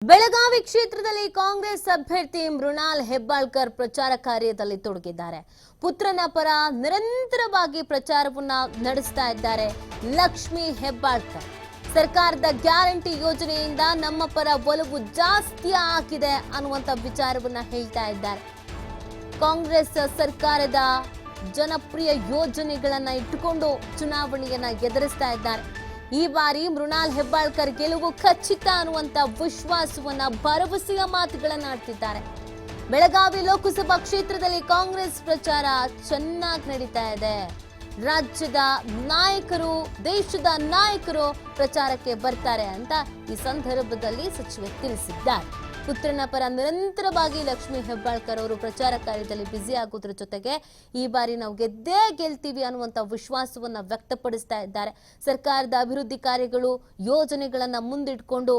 ಬೆಳಗಾವಿ ಕ್ಷೇತ್ರದಲ್ಲಿ ಕಾಂಗ್ರೆಸ್ ಅಭ್ಯರ್ಥಿ ಮೃಣಾಲ್ ಹೆಬ್ಬಾಳ್ಕರ್ ಪ್ರಚಾರ ಕಾರ್ಯದಲ್ಲಿ ತೊಡಗಿದ್ದಾರೆ. ಪುತ್ರನ ಪರ ನಿರಂತರವಾಗಿ ಪ್ರಚಾರವನ್ನ ನಡೆಸ್ತಾ ಇದ್ದಾರೆ ಲಕ್ಷ್ಮಿ ಹೆಬ್ಬಾಳ್ಕರ್. ಸರ್ಕಾರದ ಗ್ಯಾರಂಟಿ ಯೋಜನೆಯಿಂದ ನಮ್ಮ ಪರ ಒಲವು ಜಾಸ್ತಿ ಆಗಿದೆ ಅನ್ನುವಂತ ವಿಚಾರವನ್ನ ಹೇಳ್ತಾ ಇದ್ದಾರೆ. ಕಾಂಗ್ರೆಸ್ ಸರ್ಕಾರದ ಜನಪ್ರಿಯ ಯೋಜನೆಗಳನ್ನ ಇಟ್ಟುಕೊಂಡು ಚುನಾವಣೆಯನ್ನ ಎದುರಿಸ್ತಾ ಇದ್ದಾರೆ. ಈ ಬಾರಿ ಮೃಣಾಲ್ ಹೆಬ್ಬಾಳ್ಕರ್ ಗೆಲುವು ಖಚಿತ ಅನ್ನುವಂತ ವಿಶ್ವಾಸವನ್ನ ಭರವಸೆಯ ಮಾತುಗಳನ್ನ ಆಡ್ತಿದ್ದಾರೆ. ಬೆಳಗಾವಿ ಲೋಕಸಭಾ ಕ್ಷೇತ್ರದಲ್ಲಿ ಕಾಂಗ್ರೆಸ್ ಪ್ರಚಾರ ಚೆನ್ನಾಗಿ ನಡೀತಾ ಇದೆ. ರಾಜ್ಯದ ನಾಯಕರು, ದೇಶದ ನಾಯಕರು ಪ್ರಚಾರಕ್ಕೆ ಬರ್ತಾರೆ ಅಂತ ಈ ಸಂದರ್ಭದಲ್ಲಿ ಸಚಿವೆ ತಿಳಿಸಿದ್ದಾರೆ. ಪುತ್ರನ ಪರ ನಿರಂತರವಾಗಿ ಲಕ್ಷ್ಮಿ ಹೆಬ್ಬಾಳ್ಕರ್ ಅವರು ಪ್ರಚಾರ ಕಾರ್ಯದಲ್ಲಿ ಬ್ಯುಸಿ ಆಗೋದ್ರ ಜೊತೆಗೆ ಈ ಬಾರಿ ನಾವು ಗೆದ್ದೇ ಗೆಲ್ತೀವಿ ಅನ್ನುವಂತ ವಿಶ್ವಾಸವನ್ನ ವ್ಯಕ್ತಪಡಿಸ್ತಾ ಇದ್ದಾರೆ. ಸರ್ಕಾರದ ಅಭಿವೃದ್ಧಿ ಕಾರ್ಯಗಳು, ಯೋಜನೆಗಳನ್ನ ಮುಂದಿಟ್ಕೊಂಡು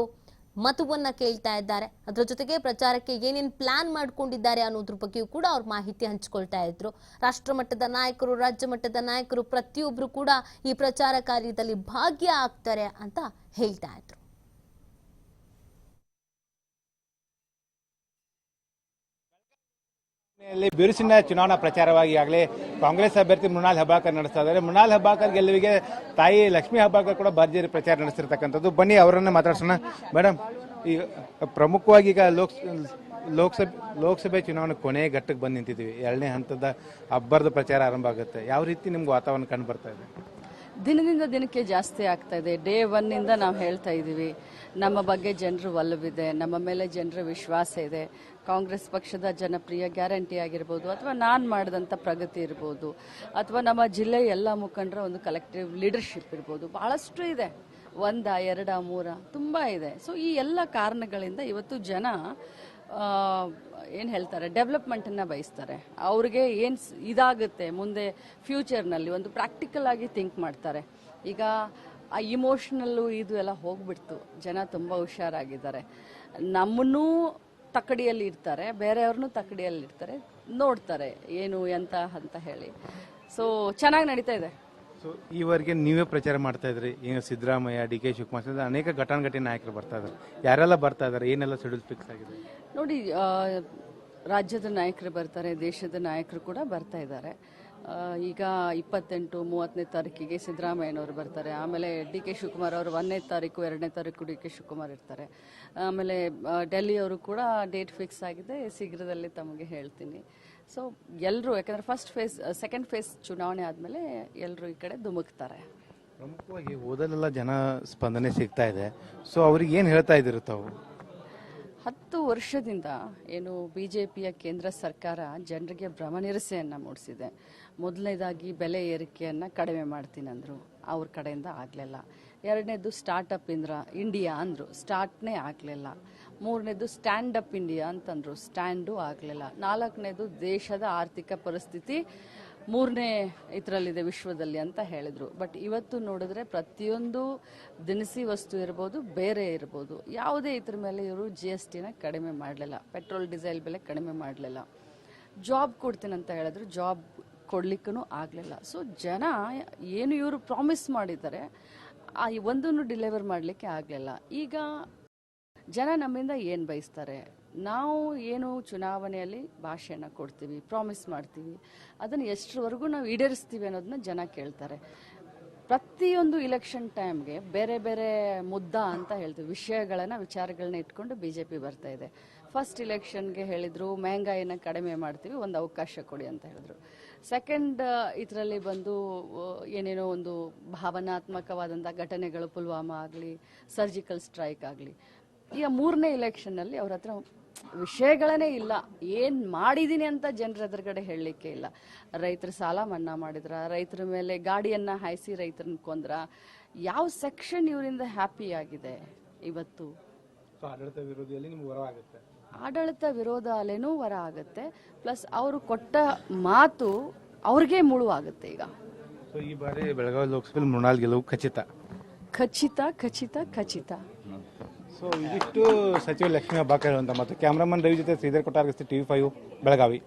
ಮತವನ್ನ ಕೇಳ್ತಾ ಇದ್ದಾರೆ. ಅದರ ಜೊತೆಗೆ ಪ್ರಚಾರಕ್ಕೆ ಏನೇನು ಪ್ಲಾನ್ ಮಾಡ್ಕೊಂಡಿದ್ದಾರೆ ಅನ್ನೋದ್ರ ಬಗ್ಗೆಯೂ ಕೂಡ ಅವ್ರು ಮಾಹಿತಿ ಹಂಚಿಕೊಳ್ತಾ ಇದ್ರು. ರಾಷ್ಟ್ರ ಮಟ್ಟದ ನಾಯಕರು, ರಾಜ್ಯ ಮಟ್ಟದ ನಾಯಕರು ಪ್ರತಿಯೊಬ್ರು ಕೂಡ ಈ ಪ್ರಚಾರ ಕಾರ್ಯದಲ್ಲಿ ಭಾಗ್ಯ ಆಗ್ತಾರೆ ಅಂತ ಹೇಳ್ತಾ ಇದ್ರು. ಬಿರುಸಿನ ಚುನಾವಣಾ ಪ್ರಚಾರವಾಗಿ ಈಗಾಗಲೇ ಕಾಂಗ್ರೆಸ್ ಅಭ್ಯರ್ಥಿ ಮೃಣಾಲ್ ಹೆಬ್ಬಾಳ್ಕರ್ ನಡೆಸ್ತಾ ಇದ್ದಾರೆ. ಮೃಣಾಲ್ ಹೆಬ್ಬಾಳ್ಕರ್ ಗೆಲುವಿಗೆ ತಾಯಿ ಲಕ್ಷ್ಮಿ ಹೆಬ್ಬಾಳ್ಕರ್ ಕೂಡ ಭರ್ಜರಿ ಪ್ರಚಾರ ನಡೆಸಿರ್ತಕ್ಕಂಥದ್ದು. ಬನ್ನಿ ಅವರನ್ನ ಮಾತಾಡ್ಸೋಣ. ಮೇಡಮ್, ಈಗ ಪ್ರಮುಖವಾಗಿ ಈಗ ಲೋಕಸಭೆ ಚುನಾವಣೆ ಕೊನೆ ಘಟ್ಟಕ್ಕೆ ಬಂದು ನಿಂತಿದ್ದೀವಿ. ಎರಡನೇ ಹಂತದ ಅಬ್ಬರದ ಪ್ರಚಾರ ಆರಂಭ ಆಗುತ್ತೆ. ಯಾವ ರೀತಿ ನಿಮ್ಗೆ ವಾತಾವರಣ ಕಂಡು ಬರ್ತಾ ಇದೆ? ದಿನದಿಂದ ದಿನಕ್ಕೆ ಜಾಸ್ತಿ ಆಗ್ತಾ ಇದೆ. ಡೇ ಒನ್ನಿಂದ ನಾವು ಹೇಳ್ತಾ ಇದ್ದೀವಿ, ನಮ್ಮ ಬಗ್ಗೆ ಜನರು ಒಲವಿದೆ, ನಮ್ಮ ಮೇಲೆ ಜನರ ವಿಶ್ವಾಸ ಇದೆ. ಕಾಂಗ್ರೆಸ್ ಪಕ್ಷದ ಜನಪ್ರಿಯ ಗ್ಯಾರಂಟಿ ಆಗಿರ್ಬೋದು, ಅಥವಾ ನಾನು ಮಾಡಿದಂಥ ಪ್ರಗತಿ ಇರ್ಬೋದು, ಅಥವಾ ನಮ್ಮ ಜಿಲ್ಲೆಯ ಎಲ್ಲ ಮುಖಂಡರ ಒಂದು ಕಲೆಕ್ಟಿವ್ ಲೀಡರ್ಶಿಪ್ ಇರ್ಬೋದು, ಭಾಳಷ್ಟು ಇದೆ. 1, 2, 3 ತುಂಬ ಇದೆ. ಸೊ ಈ ಎಲ್ಲ ಕಾರಣಗಳಿಂದ ಇವತ್ತು ಜನ ಏನು ಹೇಳ್ತಾರೆ, ಡೆವಲಪ್ಮೆಂಟನ್ನು ಬಯಸ್ತಾರೆ. ಅವ್ರಿಗೆ ಏನು ಇದಾಗುತ್ತೆ ಮುಂದೆ ಫ್ಯೂಚರ್ನಲ್ಲಿ ಒಂದು ಪ್ರಾಕ್ಟಿಕಲ್ ಆಗಿ ಥಿಂಕ್ ಮಾಡ್ತಾರೆ. ಈಗ ಆ ಇಮೋಷ್ನಲ್ಲು ಇದು ಎಲ್ಲ ಹೋಗ್ಬಿಡ್ತು. ಜನ ತುಂಬ ಹುಷಾರಾಗಿದ್ದಾರೆ. ನಮ್ಮನ್ನೂ ತಕ್ಕಡಿಯಲ್ಲಿ ಇರ್ತಾರೆ, ಬೇರೆಯವ್ರನ್ನೂ ತಕ್ಕಡಿಯಲ್ಲಿ ಇರ್ತಾರೆ, ನೋಡ್ತಾರೆ ಏನು ಎಂತ ಅಂತ ಹೇಳಿ. ಸೊ ಚೆನ್ನಾಗಿ ನಡೀತಾ ಇದೆ. ಸೊ ಈವರೆಗೆ ನೀವೇ ಪ್ರಚಾರ ಮಾಡ್ತಾ ಇದ್ರಿ. ಏನು ಸಿದ್ದರಾಮಯ್ಯ, ಡಿ ಕೆ ಶಿವಕುಮಾರ್ ಅನೇಕ ಘಟಾನುಘಟಿ ನಾಯಕರು ಬರ್ತಾ ಇದ್ದಾರೆ. ಯಾರೆಲ್ಲ ಬರ್ತಾ ಇದ್ದಾರೆ, ಏನೆಲ್ಲ ಶೆಡ್ಯೂಲ್ ಫಿಕ್ಸ್ ಆಗಿದೆ? ನೋಡಿ, ರಾಜ್ಯದ ನಾಯಕರು ಬರ್ತಾರೆ, ದೇಶದ ನಾಯಕರು ಕೂಡ ಬರ್ತಾ ಇದ್ದಾರೆ. ಈಗ 28, 30ನೇ ತಾರೀಕಿಗೆ ಸಿದ್ದರಾಮಯ್ಯನವರು ಬರ್ತಾರೆ. ಆಮೇಲೆ ಡಿ ಕೆ ಶಿವಕುಮಾರ್ ಅವರು 1ನೇ ತಾರೀಕು, 2ನೇ ತಾರೀಕು ಡಿ ಕೆ ಶಿವಕುಮಾರ್ ಇರ್ತಾರೆ. ಆಮೇಲೆ ಡೆಲ್ಲಿಯವರು ಕೂಡ ಡೇಟ್ ಫಿಕ್ಸ್ ಆಗಿದೆ, ಶೀಘ್ರದಲ್ಲಿ ತಮಗೆ ಹೇಳ್ತೀನಿ. ಸೊ ಎಲ್ಲರೂ, ಯಾಕಂದರೆ ಫಸ್ಟ್ ಫೇಸ್, ಸೆಕೆಂಡ್ ಫೇಸ್ ಚುನಾವಣೆ ಆದಮೇಲೆ ಎಲ್ಲರೂ ಈ ಕಡೆ ಧುಮುಕ್ತಾರೆ. ಪ್ರಮುಖವಾಗಿ ಓದಲೆಲ್ಲ ಜನ ಸ್ಪಂದನೆ ಸಿಗ್ತಾ ಇದೆ. ಸೊ ಅವ್ರಿಗೆ ಏನು ಹೇಳ್ತಾ ಇದ್ದೀರಿ ತಾವು? 10 ವರ್ಷದಿಂದ ಏನು ಬಿಜೆಪಿಯ ಕೇಂದ್ರ ಸರ್ಕಾರ ಜನರಿಗೆ ಭ್ರಮನಿರಸೆಯನ್ನು ಮೂಡಿಸಿದೆ. ಮೊದಲನೇದಾಗಿ ಬೆಲೆ ಏರಿಕೆಯನ್ನು ಕಡಿಮೆ ಮಾಡ್ತೀನಂದ್ರು, ಅವ್ರ ಕಡೆಯಿಂದ ಆಗಲಿಲ್ಲ. ಎರಡನೇದು ಸ್ಟಾರ್ಟಪ್ ಇಂಡಿಯಾ ಅಂದರು, ಸ್ಟಾರ್ಟ್ನೇ ಆಗಲಿಲ್ಲ. ಮೂರನೇದು ಸ್ಟ್ಯಾಂಡ್ ಅಪ್ ಇಂಡಿಯಾ ಅಂತಂದರು, ಸ್ಟ್ಯಾಂಡು ಆಗಲಿಲ್ಲ. 4ನೇದು ದೇಶದ ಆರ್ಥಿಕ ಪರಿಸ್ಥಿತಿ 3ನೇ ಇದರಲ್ಲಿದೆ ವಿಶ್ವದಲ್ಲಿ ಅಂತ ಹೇಳಿದರು. ಬಟ್ ಇವತ್ತು ನೋಡಿದ್ರೆ ಪ್ರತಿಯೊಂದು ದಿನಸಿ ವಸ್ತು ಇರ್ಬೋದು, ಬೇರೆ ಇರ್ಬೋದು, ಯಾವುದೇ ಇದ್ರ ಮೇಲೆ ಇವರು GSTನ ಕಡಿಮೆ ಮಾಡಲಿಲ್ಲ. ಪೆಟ್ರೋಲ್ ಡೀಸೆಲ್ ಬೆಲೆ ಕಡಿಮೆ ಮಾಡಲಿಲ್ಲ. ಜಾಬ್ ಕೊಡ್ತೀನಿ ಅಂತ ಹೇಳಿದ್ರು, ಜಾಬ್ ಕೊಡ್ಲಿಕ್ಕೂ ಆಗಲಿಲ್ಲ. ಸೊ ಜನ ಏನು ಇವರು ಪ್ರಾಮಿಸ್ ಮಾಡಿದ್ದಾರೆ ಆ ಒಂದನ್ನು ಡೆಲಿವರ್ ಮಾಡಲಿಕ್ಕೆ ಆಗಲಿಲ್ಲ. ಈಗ ಜನ ನಮ್ಮಿಂದ ಏನು ಬಯಸ್ತಾರೆ? ನಾವು ಏನು ಚುನಾವಣೆಯಲ್ಲಿ ಭಾಷೆನ ಕೊಡ್ತೀವಿ, ಪ್ರಾಮಿಸ್ ಮಾಡ್ತೀವಿ, ಅದನ್ನು ಎಷ್ಟರವರೆಗೂ ನಾವು ಈಡೇರಿಸ್ತೀವಿ ಅನ್ನೋದನ್ನ ಜನ ಕೇಳ್ತಾರೆ. ಪ್ರತಿಯೊಂದು ಇಲೆಕ್ಷನ್ ಟೈಮ್ಗೆ ಬೇರೆ ಬೇರೆ ಮುದ್ದ ಅಂತ ಹೇಳ್ತೀವಿ, ವಿಚಾರಗಳನ್ನ ಇಟ್ಕೊಂಡು BJP ಬರ್ತಾ ಇದೆ. ಫಸ್ಟ್ ಇಲೆಕ್ಷನ್ಗೆ ಹೇಳಿದ್ರು ಮಹಂಗಾಯಿನ ಕಡಿಮೆ ಮಾಡ್ತೀವಿ, ಒಂದು ಅವಕಾಶ ಕೊಡಿ ಅಂತ ಹೇಳಿದ್ರು. ಸೆಕೆಂಡ್ ಇದರಲ್ಲಿ ಬಂದು ಏನೇನೋ ಒಂದು ಭಾವನಾತ್ಮಕವಾದಂಥ ಘಟನೆಗಳು, ಪುಲ್ವಾಮಾ ಆಗಲಿ, ಸರ್ಜಿಕಲ್ ಸ್ಟ್ರೈಕ್ ಆಗಲಿ. ಈಗ 3ನೇ ಇಲೆಕ್ಷನ್ನಲ್ಲಿ ಅವ್ರ ಹತ್ರ ವಿಷಯಗಳೇ ಇಲ್ಲ, ಏನು ಮಾಡಿದ್ದೀನಿ ಅಂತ ಜನರ ಎದುರುಗಡೆ ಹೇಳಲಿಕ್ಕೆ ಇಲ್ಲ. ರೈತರ ಸಾಲ ಮನ್ನಾ ಮಾಡಿದ್ರ, ರೈತರ ಮೇಲೆ ಗಾಡಿಯನ್ನು ಹಾಯಿಸಿ ರೈತರನ್ನ ಕೊಂದ್ರ, ಯಾವ ಸೆಕ್ಷನ್ ಇವರಿಂದ ಹ್ಯಾಪಿ ಆಗಿದೆ ಇವತ್ತು? ಆಡಳಿತ ವಿರೋಧ ಅಲೆನೂ ಹೊರ ಆಗುತ್ತೆ. ಪ್ಲಸ್ ಅವರು ಕೊಟ್ಟ ಮಾತು ಅವ್ರಿಗೆ ಮುಳುವಾಗುತ್ತೆ. ಈಗ ಈ ಬಾರಿ ಬೆಳಗಾವಿ ಲೋಕಸಭೆ ಮೃಣಾಲ್ ಗೆಲುವು ಖಚಿತ ಖಚಿತ ಖಚಿತ ಖಚಿತ. ಸೊ ಇದಿಷ್ಟು ಸಚಿವ ಲಕ್ಷ್ಮೀ ಹೆಬ್ಬಾಳ್ಕರ್ ಅಂತ. ಮತ್ತು ಕ್ಯಾಮ್ರಾಮನ್ ರವಿ ಜೊತೆ ಶ್ರೀಧರ್ ಕೊಟ್ಟಾರ್ಗಸ್ತಿ, TV5 ಬೆಳಗಾವಿ.